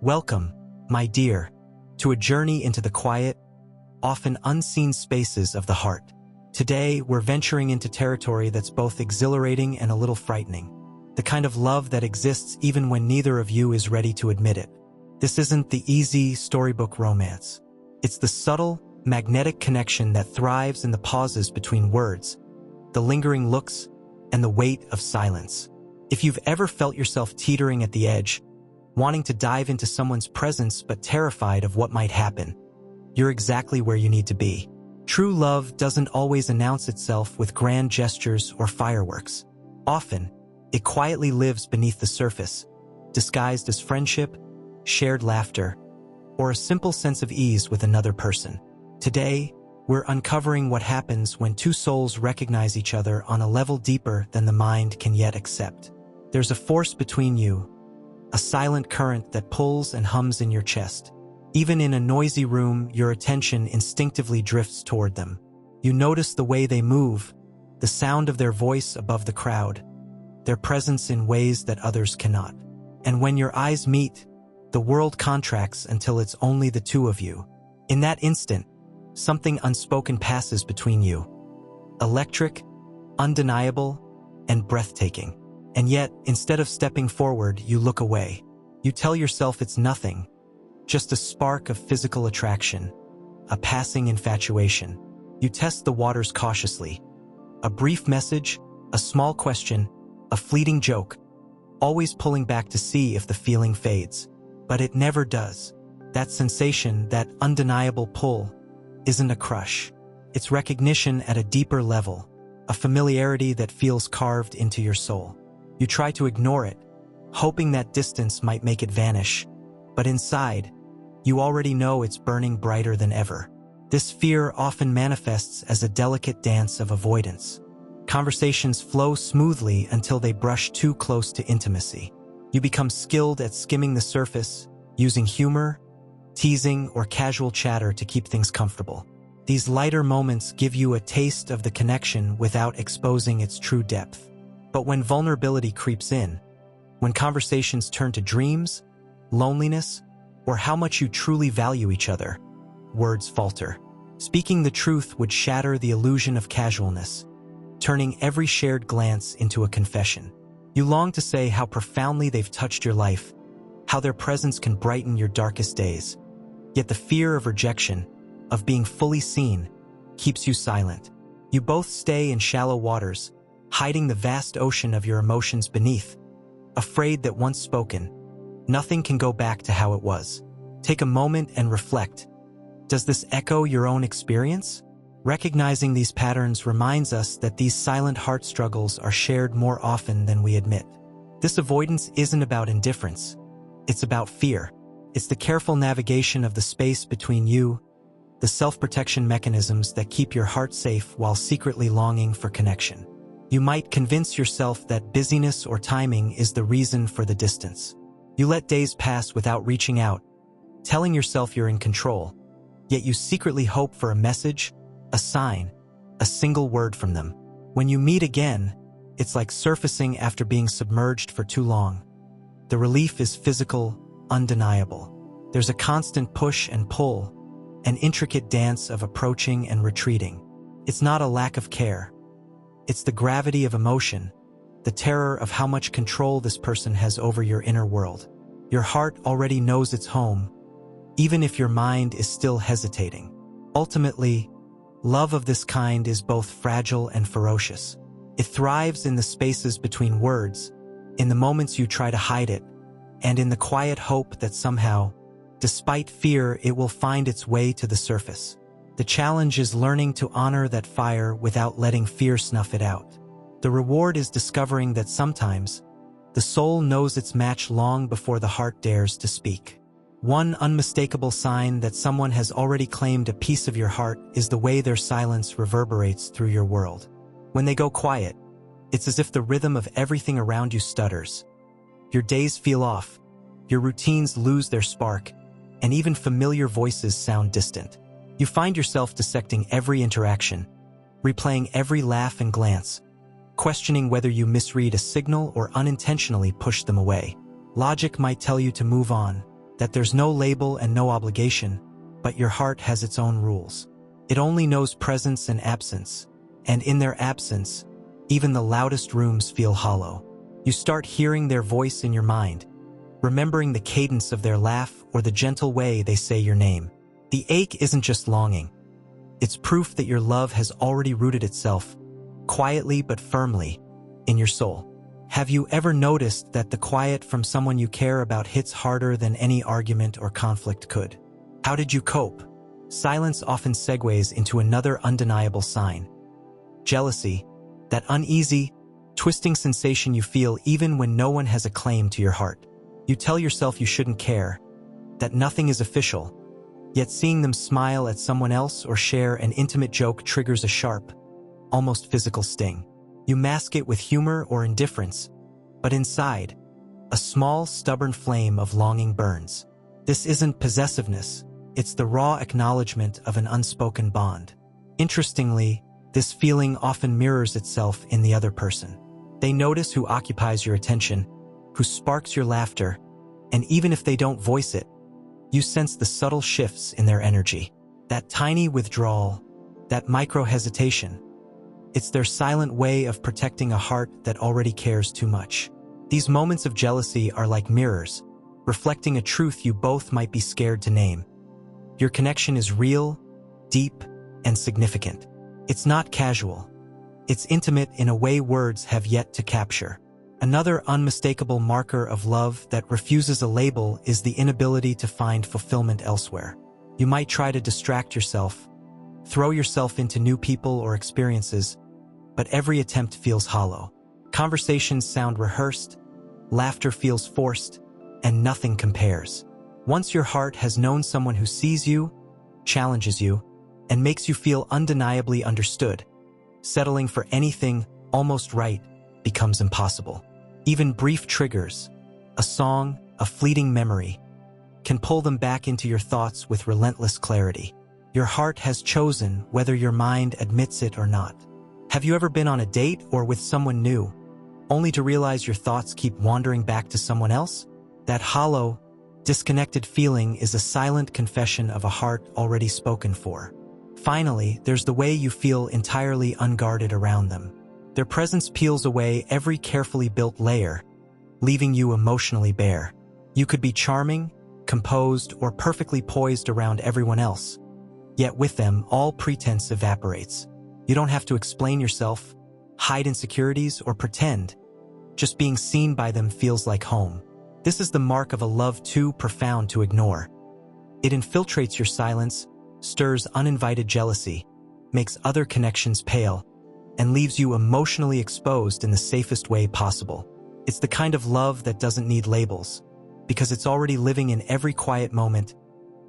Welcome, my dear, to a journey into the quiet, often unseen spaces of the heart. Today, we're venturing into territory that's both exhilarating and a little frightening. The kind of love that exists even when neither of you is ready to admit it. This isn't the easy storybook romance. It's the subtle, magnetic connection that thrives in the pauses between words, the lingering looks, and the weight of silence. If you've ever felt yourself teetering at the edge, wanting to dive into someone's presence but terrified of what might happen, you're exactly where you need to be. True love doesn't always announce itself with grand gestures or fireworks. Often, it quietly lives beneath the surface, disguised as friendship, shared laughter, or a simple sense of ease with another person. Today, we're uncovering what happens when two souls recognize each other on a level deeper than the mind can yet accept. There's a force between you, a silent current that pulls and hums in your chest. Even in a noisy room, your attention instinctively drifts toward them. You notice the way they move, the sound of their voice above the crowd, their presence in ways that others cannot. And when your eyes meet, the world contracts until it's only the two of you. In that instant, something unspoken passes between you. Electric, undeniable, and breathtaking. And yet, instead of stepping forward, you look away. You tell yourself it's nothing, just a spark of physical attraction, a passing infatuation. You test the waters cautiously. A brief message, a small question, a fleeting joke, always pulling back to see if the feeling fades. But it never does. That sensation, that undeniable pull, isn't a crush. It's recognition at a deeper level, a familiarity that feels carved into your soul. You try to ignore it, hoping that distance might make it vanish, but inside, you already know it's burning brighter than ever. This fear often manifests as a delicate dance of avoidance. Conversations flow smoothly until they brush too close to intimacy. You become skilled at skimming the surface, using humor, teasing, or casual chatter to keep things comfortable. These lighter moments give you a taste of the connection without exposing its true depth. But when vulnerability creeps in, when conversations turn to dreams, loneliness, or how much you truly value each other, words falter. Speaking the truth would shatter the illusion of casualness, turning every shared glance into a confession. You long to say how profoundly they've touched your life, how their presence can brighten your darkest days. Yet the fear of rejection, of being fully seen, keeps you silent. You both stay in shallow waters, hiding the vast ocean of your emotions beneath, afraid that once spoken, nothing can go back to how it was. Take a moment and reflect. Does this echo your own experience? Recognizing these patterns reminds us that these silent heart struggles are shared more often than we admit. This avoidance isn't about indifference. It's about fear. It's the careful navigation of the space between you, the self-protection mechanisms that keep your heart safe while secretly longing for connection. You might convince yourself that busyness or timing is the reason for the distance. You let days pass without reaching out, telling yourself you're in control, yet you secretly hope for a message, a sign, a single word from them. When you meet again, it's like surfacing after being submerged for too long. The relief is physical, undeniable. There's a constant push and pull, an intricate dance of approaching and retreating. It's not a lack of care. It's the gravity of emotion, the terror of how much control this person has over your inner world. Your heart already knows its home, even if your mind is still hesitating. Ultimately, love of this kind is both fragile and ferocious. It thrives in the spaces between words, in the moments you try to hide it, and in the quiet hope that somehow, despite fear, it will find its way to the surface. The challenge is learning to honor that fire without letting fear snuff it out. The reward is discovering that sometimes, the soul knows its match long before the heart dares to speak. One unmistakable sign that someone has already claimed a piece of your heart is the way their silence reverberates through your world. When they go quiet, it's as if the rhythm of everything around you stutters. Your days feel off, your routines lose their spark, and even familiar voices sound distant. You find yourself dissecting every interaction, replaying every laugh and glance, questioning whether you misread a signal or unintentionally push them away. Logic might tell you to move on, that there's no label and no obligation, but your heart has its own rules. It only knows presence and absence, and in their absence, even the loudest rooms feel hollow. You start hearing their voice in your mind, remembering the cadence of their laugh or the gentle way they say your name. The ache isn't just longing. It's proof that your love has already rooted itself, quietly but firmly, in your soul. Have you ever noticed that the quiet from someone you care about hits harder than any argument or conflict could? How did you cope? Silence often segues into another undeniable sign. Jealousy, that uneasy, twisting sensation you feel even when no one has a claim to your heart. You tell yourself you shouldn't care, that nothing is official, yet seeing them smile at someone else or share an intimate joke triggers a sharp, almost physical sting. You mask it with humor or indifference, but inside, a small, stubborn flame of longing burns. This isn't possessiveness, it's the raw acknowledgement of an unspoken bond. Interestingly, this feeling often mirrors itself in the other person. They notice who occupies your attention, who sparks your laughter, and even if they don't voice it, you sense the subtle shifts in their energy. That tiny withdrawal, that micro-hesitation. It's their silent way of protecting a heart that already cares too much. These moments of jealousy are like mirrors, reflecting a truth you both might be scared to name. Your connection is real, deep, and significant. It's not casual. It's intimate in a way words have yet to capture. Another unmistakable marker of love that refuses a label is the inability to find fulfillment elsewhere. You might try to distract yourself, throw yourself into new people or experiences, but every attempt feels hollow. Conversations sound rehearsed, laughter feels forced, and nothing compares. Once your heart has known someone who sees you, challenges you, and makes you feel undeniably understood, settling for anything almost right becomes impossible. Even brief triggers, a song, a fleeting memory, can pull them back into your thoughts with relentless clarity. Your heart has chosen whether your mind admits it or not. Have you ever been on a date or with someone new, only to realize your thoughts keep wandering back to someone else? That hollow, disconnected feeling is a silent confession of a heart already spoken for. Finally, there's the way you feel entirely unguarded around them. Their presence peels away every carefully built layer, leaving you emotionally bare. You could be charming, composed, or perfectly poised around everyone else. Yet with them, all pretense evaporates. You don't have to explain yourself, hide insecurities, or pretend. Just being seen by them feels like home. This is the mark of a love too profound to ignore. It infiltrates your silence, stirs uninvited jealousy, makes other connections pale, and leaves you emotionally exposed in the safest way possible. It's the kind of love that doesn't need labels, because it's already living in every quiet moment,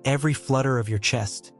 every flutter of your chest,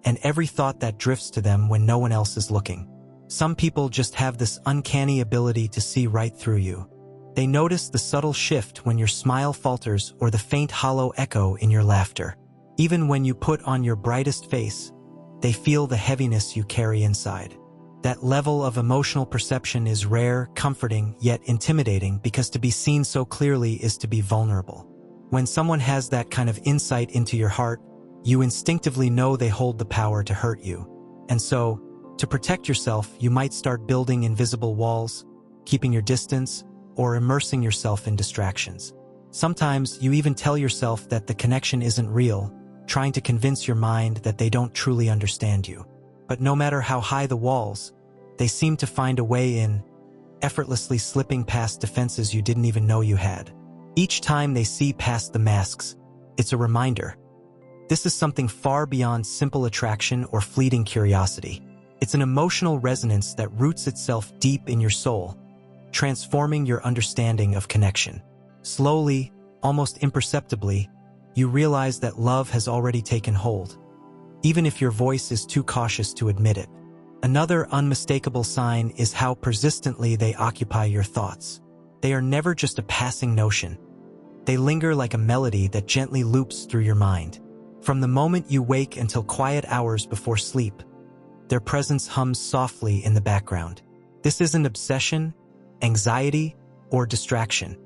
and every thought that drifts to them when no one else is looking. Some people just have this uncanny ability to see right through you. They notice the subtle shift when your smile falters or the faint hollow echo in your laughter. Even when you put on your brightest face, they feel the heaviness you carry inside. That level of emotional perception is rare, comforting, yet intimidating, because to be seen so clearly is to be vulnerable. When someone has that kind of insight into your heart, you instinctively know they hold the power to hurt you. And so, to protect yourself, you might start building invisible walls, keeping your distance, or immersing yourself in distractions. Sometimes you even tell yourself that the connection isn't real, trying to convince your mind that they don't truly understand you. But no matter how high the walls, they seem to find a way in, effortlessly slipping past defenses you didn't even know you had. Each time they see past the masks, it's a reminder. This is something far beyond simple attraction or fleeting curiosity. It's an emotional resonance that roots itself deep in your soul, transforming your understanding of connection. Slowly, almost imperceptibly, you realize that love has already taken hold, even if your voice is too cautious to admit it. Another unmistakable sign is how persistently they occupy your thoughts. They are never just a passing notion. They linger like a melody that gently loops through your mind. From the moment you wake until quiet hours before sleep, their presence hums softly in the background. This isn't obsession, anxiety, or distraction.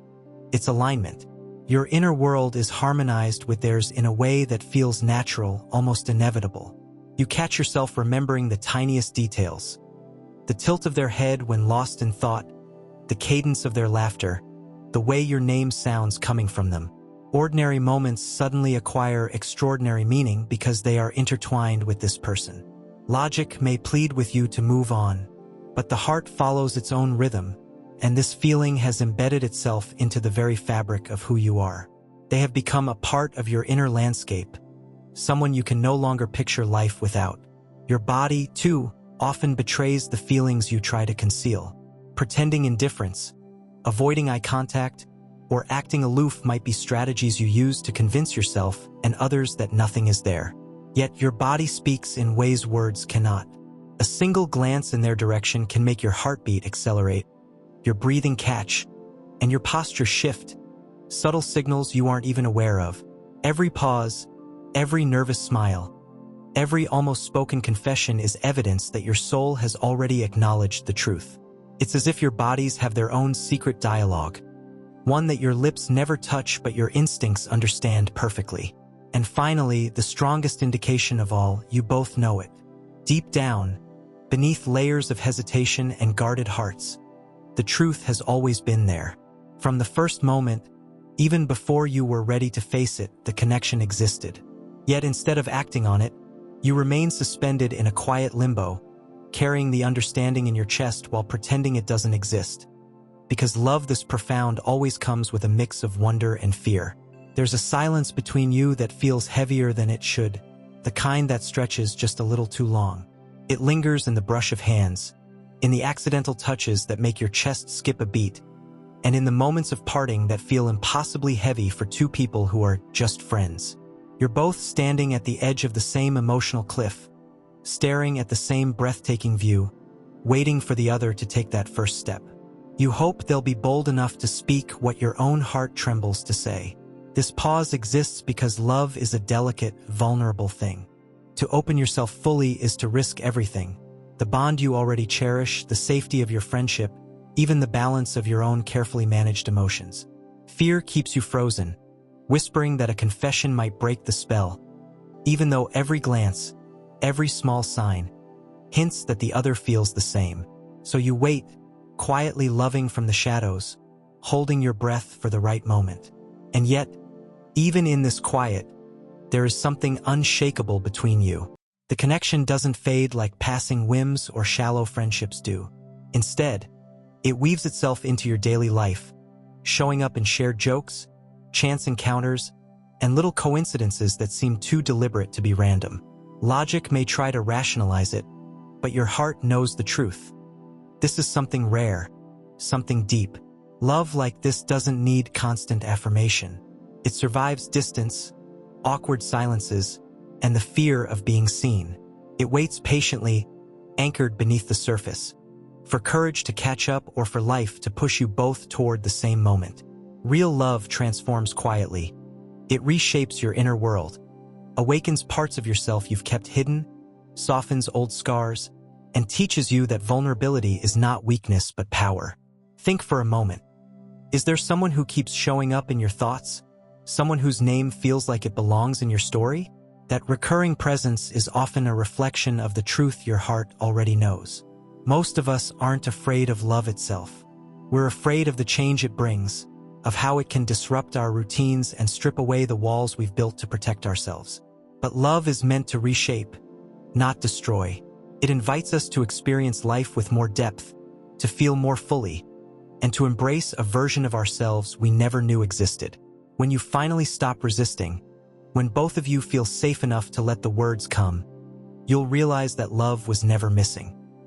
It's alignment. Your inner world is harmonized with theirs in a way that feels natural, almost inevitable. You catch yourself remembering the tiniest details. The tilt of their head when lost in thought, the cadence of their laughter, the way your name sounds coming from them. Ordinary moments suddenly acquire extraordinary meaning because they are intertwined with this person. Logic may plead with you to move on, but the heart follows its own rhythm, and this feeling has embedded itself into the very fabric of who you are. They have become a part of your inner landscape, someone you can no longer picture life without. Your body, too, often betrays the feelings you try to conceal. Pretending indifference, avoiding eye contact, or acting aloof might be strategies you use to convince yourself and others that nothing is there. Yet your body speaks in ways words cannot. A single glance in their direction can make your heartbeat accelerate, your breathing catch, and your posture shift. Subtle signals you aren't even aware of. Every pause, every nervous smile, every almost spoken confession is evidence that your soul has already acknowledged the truth. It's as if your bodies have their own secret dialogue, one that your lips never touch but your instincts understand perfectly. And finally, the strongest indication of all, you both know it. Deep down, beneath layers of hesitation and guarded hearts, the truth has always been there. From the first moment, even before you were ready to face it, the connection existed. Yet instead of acting on it, you remain suspended in a quiet limbo, carrying the understanding in your chest while pretending it doesn't exist. Because love this profound always comes with a mix of wonder and fear. There's a silence between you that feels heavier than it should, the kind that stretches just a little too long. It lingers in the brush of hands, in the accidental touches that make your chest skip a beat, and in the moments of parting that feel impossibly heavy for two people who are just friends. You're both standing at the edge of the same emotional cliff, staring at the same breathtaking view, waiting for the other to take that first step. You hope they'll be bold enough to speak what your own heart trembles to say. This pause exists because love is a delicate, vulnerable thing. To open yourself fully is to risk everything. The bond you already cherish, the safety of your friendship, even the balance of your own carefully managed emotions. Fear keeps you frozen, whispering that a confession might break the spell, even though every glance, every small sign, hints that the other feels the same. So you wait, quietly loving from the shadows, holding your breath for the right moment. And yet, even in this quiet, there is something unshakable between you. The connection doesn't fade like passing whims or shallow friendships do. Instead, it weaves itself into your daily life, showing up in shared jokes, chance encounters, and little coincidences that seem too deliberate to be random. Logic may try to rationalize it, but your heart knows the truth. This is something rare, something deep. Love like this doesn't need constant affirmation. It survives distance, awkward silences, and the fear of being seen. It waits patiently, anchored beneath the surface, for courage to catch up or for life to push you both toward the same moment. Real love transforms quietly. It reshapes your inner world, awakens parts of yourself you've kept hidden, softens old scars, and teaches you that vulnerability is not weakness but power. Think for a moment. Is there someone who keeps showing up in your thoughts? Someone whose name feels like it belongs in your story? That recurring presence is often a reflection of the truth your heart already knows. Most of us aren't afraid of love itself. We're afraid of the change it brings, of how it can disrupt our routines and strip away the walls we've built to protect ourselves. But love is meant to reshape, not destroy. It invites us to experience life with more depth, to feel more fully, and to embrace a version of ourselves we never knew existed. When you finally stop resisting, when both of you feel safe enough to let the words come, you'll realize that love was never missing.